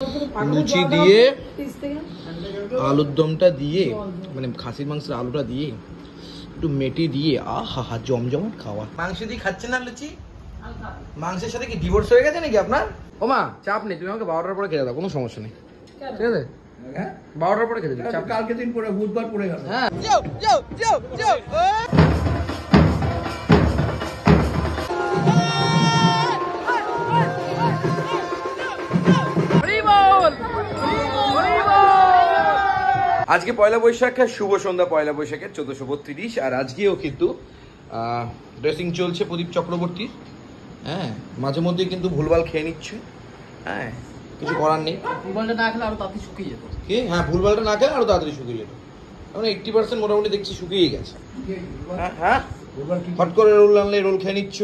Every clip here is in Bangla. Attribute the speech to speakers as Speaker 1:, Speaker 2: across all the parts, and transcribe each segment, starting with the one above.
Speaker 1: লুচি দিয়ে আলুর দমটা দিয়ে মানে খাসির মাংসের আলুটা দিয়ে একটু মেটে দিয়ে আহা জমজমাট খাওয়া। মাংস দিয়ে খাচ্ছেন না লুচি? মাংসের সাথে কি ডিভোর্স হয়ে গেছে নাকি আপনার? ও মা চাপ নেই, তুমি আমাকে 12টার পরে খেতে দাও, কোনো সমস্যা নেই, ঠিক আছে? হ্যাঁ 12টার পরে খেতে দাও,
Speaker 2: কালকে দিন পরে বুধবার পড়ে গেল।
Speaker 1: হ্যাঁ আজকে পয়লা বৈশাখ, শুভ সন্ধ্যা পয়লা বৈশাখের 1432। আর আজকেও কিন্তু ড্রেসিং চলছে প্রদীপ চক্রবর্তীর। হ্যাঁ মাঝে মধ্যে কিন্তু ভুলভাল খেয়ে নিচ্ছে, হ্যাঁ কিছু করার নেই।
Speaker 2: ভুলভালটা না খেলে আরো তাড়াতাড়ি শুকিয়ে যেত।
Speaker 1: কি? হ্যাঁ ভুলভালটা না খেলে আরো তাড়াতাড়ি শুকিয়ে যেত। এখন 80% মোটামুটি দেখছি শুকিয়ে গেছে। হ্যাঁ হট করে রোল আনলে রোল খেয়ে নিচ্ছ,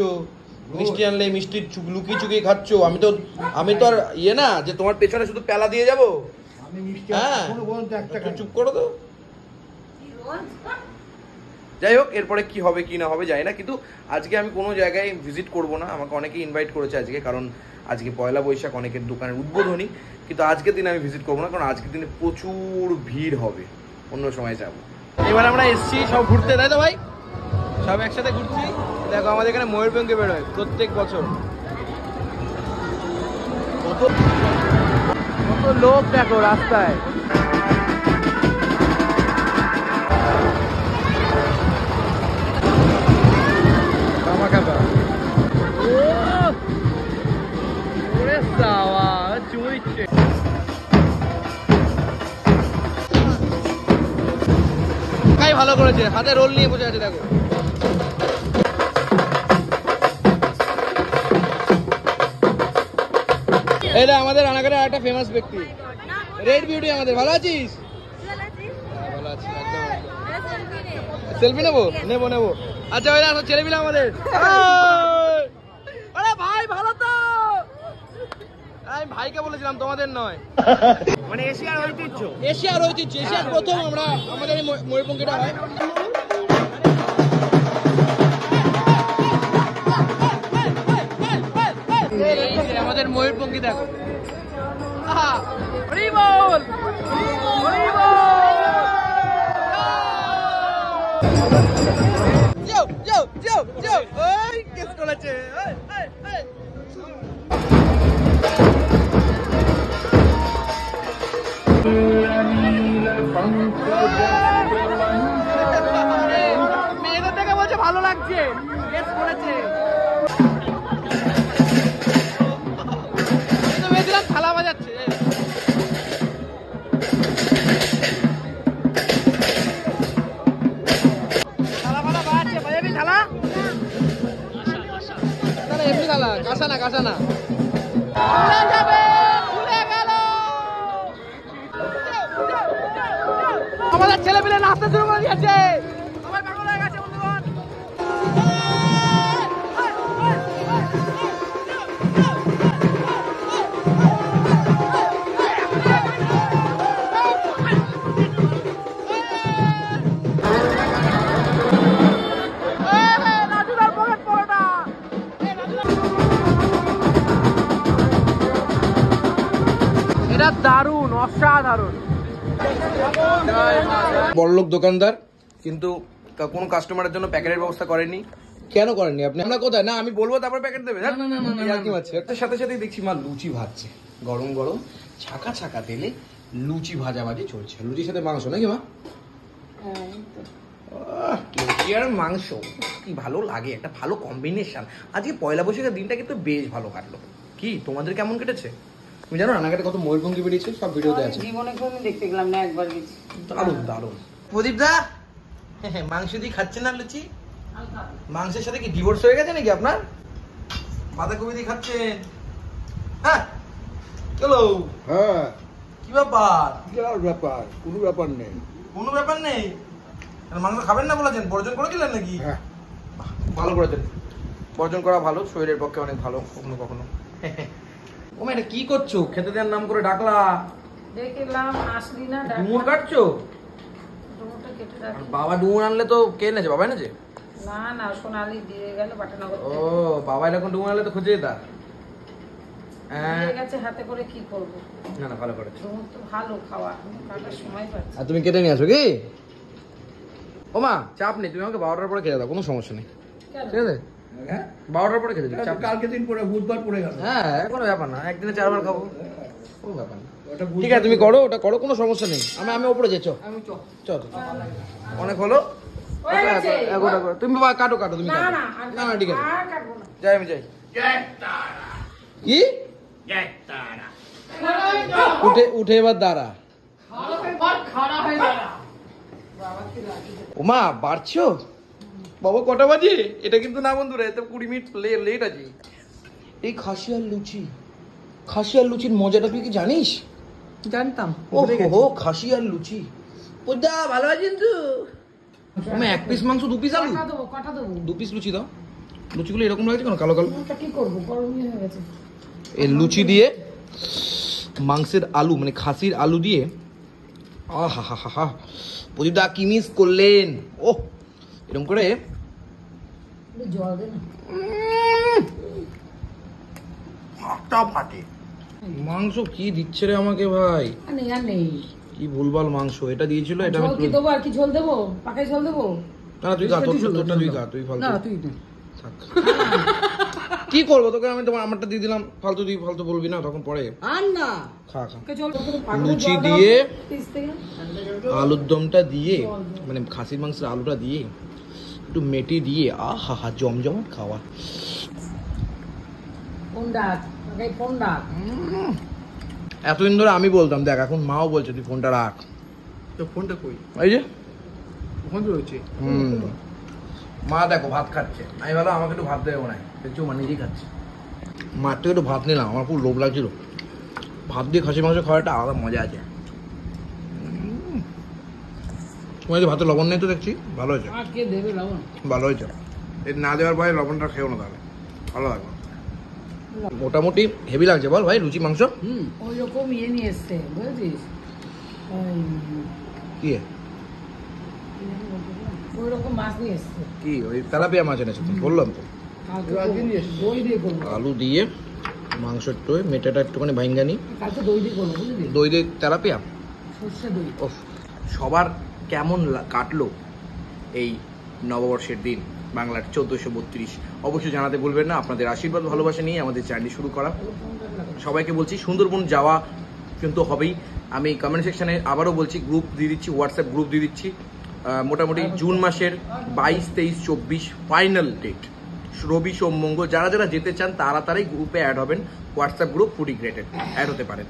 Speaker 1: মিষ্টি আনলে মিষ্টি লুকিয়ে চুকিয়ে খাচ্ছ। আমি তো আর ইয়ে না যে তোমার পেছনে শুধু পেলা দিয়ে যাবো। হ্যাঁ চুপ করো তো। যাই হোক এরপরে কি হবে কি না হবে জানি না, কিন্তু আজকে আমি কোনো জায়গায় ভিজিট করব না। আমাকে অনেকেই ইনভাইট করেছে আজকে, কারণ আজকে পয়লা বৈশাখ, অনেকের দোকানের উদ্বোধনী। কিন্তু আজকের দিনে আমি ভিজিট করবো না, কারণ আজকের দিনে প্রচুর ভিড় হবে, অন্য সময় যাবো। এবার আমরা এসছি সব ঘুরতে, তাই তো ভাই? সব একসাথে ঘুরছি। দেখো আমাদের এখানে ময়ূরপঙ্খী বেরোয় প্রত্যেক বছর। কত লোক দেখো রাস্তায়। ভালো করেছে, হাতে রোল নিয়ে বসে আছে দেখো। এই আমাদের রানাঘাটের একটা ফেমাস ব্যক্তি রেড বিউটি। আমাদের ভালো আছিস? ভালো আছি একদম। সেলফি নেবো? নেবো। আচ্ছা ওই দেখো ছেলে পিলে আমাদের। আরে ভাই ভালো তো? আমি ভাইকে বলেছিলাম, তোমাদের নয়। মানে এশিয়ার ঐতিহ্য, এশিয়ার প্রথম আমরা আমাদের এই ময়ূরপঙ্খীটা হয়। আমাদের ময়ূরপঙ্খী দেখো। মেয়েদের থেকে বলছে ভালো লাগছে, বলেছে থালা বাজাচ্ছে। এমনি থালা, কাঁসা না। আমাদের ছেলে পেলে নাচতে শুরু করে দিয়েছে। এটা দারুণ, অসাধারণ। বড়লোক দোকানদার, কিন্তু কোনো কাস্টমারের জন্য প্যাকেটের ব্যবস্থা করেনি। কেন করেননি আপনি? আমরা কোথায়? না আমি বলবো তারপর প্যাকেট দেবে। এর সাথে সাথে দেখছি মা লুচি ভাজছে, গরম গরম ছাকা তেলে লুচি ভাজাভাজি চলছে। লুচির সাথে মাংস নাকি মা? লুচি আর মাংস কি ভালো লাগে, একটা ভালো কম্বিনেশন। আজকে পয়লা বৈশাখের দিনটা কিন্তু বেশ ভালো কাটলো। কি তোমাদের কেমন কেটেছে? তুমি জানো রানাঘাটে কত ময়ূরপঙ্খী বেরিয়েছে, সব ভিডিওতে আছে।
Speaker 3: জীবনে কোনদিন দেখতে গেলাম না, একবার গেছি।
Speaker 1: দারুণ। প্রদীপ দা মাংস দিয়ে খাচ্ছেন না লুচি? মাংসের সাথে কি ডিভোর্স হয়ে গেছে নাকি আপনার? বাঁধাকপি দিয়ে খাচ্ছেন? হ্যাঁ চলো।
Speaker 2: হ্যাঁ
Speaker 1: কি ব্যাপার?
Speaker 2: কোনো ব্যাপার নেই।
Speaker 1: মাংস খাবেন না বলেছেন, বর্জন করেছিলেন নাকি?
Speaker 2: হ্যাঁ
Speaker 1: ভালো করেছেন, বর্জন করা ভালো, শরীরের পক্ষে অনেক ভালো। কখনো ও মা এটা কি করছো? খেতে দেওয়ার নাম করে ডাকলা,
Speaker 3: দেখলাম আসলি না।
Speaker 1: ডুমুর কাটছো? বাবা ডুমুর আনলে তো কে এনেছে? বাবা এনেছে?
Speaker 3: না না সোনালি দিয়ে গেল পাটানগর।
Speaker 1: ও বাবা এরকম ডুমুর আনলে তো খুঁজে যেতা।
Speaker 3: হয়ে গেছে হাতে করে কি করব?
Speaker 1: না না ভালো করেছো।
Speaker 3: তোমার তো ভালো খাওয়া, কাটার সময় পাচ্ছি।
Speaker 1: আর তুমি কেটে নিয়ে আসো কি? ও মা চাপ নেই, তুমি আমাকে 12টার পরে খেতে দাও, কোনো সমস্যা নেই,
Speaker 3: কেন?
Speaker 1: ঠিক আছে?
Speaker 2: হ্যাঁ
Speaker 1: 12টার পরে খেতে দিই, চাপ নেই।
Speaker 2: কালকে দিন পরে বুধবার পড়ে গেল।
Speaker 1: হ্যাঁ কোনো ব্যাপার না, একদিনে 4বার খাবো, কোনো ব্যাপার না।
Speaker 2: ওটা
Speaker 1: ঠিক আছে তুমি করো, ওটা করো, কোনো সমস্যা নেই। আমি ওপরে যাই, চল
Speaker 2: আমি
Speaker 1: চল। অনেক হলো,
Speaker 3: হয়ে গেছে।
Speaker 1: এগোটা করো তুমি, বাবা কাটো কাটো তুমি,
Speaker 3: না
Speaker 1: কাটো।
Speaker 3: না
Speaker 1: না না ঠিক আছে,
Speaker 3: আর কাটবো না।
Speaker 1: যাই আমি যাই। কি উঠে এবার দাঁড়া। ওমা বাড়ছো বাবা, কটা বাজে? এটা কিন্তু না বন্ধুরা, এত 20 মিনিট লেট আছে। এই খাসি আর লুচির মজাটা তুই কি জানিস?
Speaker 2: জানতাম।
Speaker 1: ও হো, খাসি আর লুচি ওদা ভালো আছে কিন্তু। আমি 1 পিস মাংস 2 পিস আলু,
Speaker 3: কটা দেবো?
Speaker 1: 2 পিস লুচি দাও। লুচিগুলো এরকম লাগছে কেন কালো কালো?
Speaker 3: ওটা কি করবো, গরমই হয়ে গেছে।
Speaker 1: এই লুচি দিয়ে মাংসের আলু মানে খাসির আলু দিয়ে, আহা হা হা হা, প্রদীপদা কি মিস করলেন? ও এরকম করে
Speaker 3: জল দে না।
Speaker 1: হাতটা ফাটে। মাংস কি দিচ্ছে রে আমাকে ভাই,
Speaker 3: আর নেই আর নেই।
Speaker 1: কি ভুলভাল মাংস এটা দিয়েছিল। এটা
Speaker 3: জল
Speaker 1: আমি
Speaker 3: কি দেবো? আর কি ঝোল দেবো? পাকাই ঝোল দেবো?
Speaker 1: না তুই খা, তোরটা তুই খা, তুই ফালতু
Speaker 2: না তুই নে।
Speaker 1: থাক। কি করবো তোকে, আমি তোমার আমারটা দিয়ে দিলাম, ফালতু তুই ফালতু বলবি না তখন পরে।
Speaker 2: আর না
Speaker 1: খা খা।
Speaker 3: ওকে জল দেবো, পাকানো
Speaker 1: লুচি
Speaker 3: জল দাও,
Speaker 1: দিয়ে
Speaker 3: পিস থেকে।
Speaker 1: আলুর দমটা দিয়ে, মানে খাসির মাংসের আলুটা দিয়ে একটু মেটে দিয়ে, আহা হা জমজমাট খাওয়া।
Speaker 3: কোন ডাক? পাকাই কোন ডাক?
Speaker 1: এতদিন ধরে আমি বলতাম, দেখ এখন মাও বলছে তুই ফোনটা রাখ।
Speaker 2: তো ফোনটা কই?
Speaker 1: এই যে
Speaker 2: ফোন রয়েছে।
Speaker 1: মা দেখো ভাত খাচ্ছে, আমি ভালো আমাকে একটু ভাত দেবো না, দেখছি মা নিজেই খাচ্ছে। মার থেকে একটু ভাত নিলাম, আমার খুব লোভ লাগছিল। ভাত দিয়ে খাসি মাংস খাওয়াটা আলাদা মজা আছে। তোমার যে ভাতে লবণ নেই তো দেখছি, ভালো হয়েছে,
Speaker 3: আর কে দেবে লবণ?
Speaker 1: ভালো হয়েছে। এই না দেওয়ার পরে লবণটা খেও না, তাহলে ভালো লাগবে। মোটামুটি হেভি লাগছে বল ভাই লুচি মাংস।
Speaker 3: ওই রকম ইয়ে নিয়ে এসছে, বুঝেছিস?
Speaker 1: কি
Speaker 3: ওই রকম মাছ নিয়ে এসছে।
Speaker 1: কি ওই তেলাপিয়া মাছ এনেছে তো, বললাম তো।
Speaker 3: কালকে দই দিয়ে করবো।
Speaker 1: আলু দিয়ে মাংসের টই মেটাটা একটুখানি ভাইঙ্গানি,
Speaker 3: কালকে দই দিয়ে করবো, বুঝলি?
Speaker 1: দই দিয়ে তেলাপিয়া।
Speaker 3: সর্ষে দই।
Speaker 1: ওফ, সবার কেমন কাটলো এই নববর্ষের দিন, বাংলার 1432? অবশ্যই জানাতে বলবেন না। আপনাদের আশীর্বাদ ভালোবাসা নিয়ে আমাদের চ্যানেল শুরু করা। সবাইকে বলছি সুন্দরবন যাওয়া কিন্তু হবেই। আমি কমেন্ট সেকশনে আবারও বলছি, গ্রুপ দিয়ে দিচ্ছি, হোয়াটসঅ্যাপ গ্রুপ দিয়ে দিচ্ছি। মোটামুটি জুন মাসের 22, 23, 24 ফাইনাল ডেট, রবি সোম মঙ্গল। যারা যারা যেতে চান তাড়াতাড়ি গ্রুপে অ্যাড হবেন। হোয়াটসঅ্যাপ গ্রুপ ফুডি গ্রেটেড, অ্যাড হতে পারেন।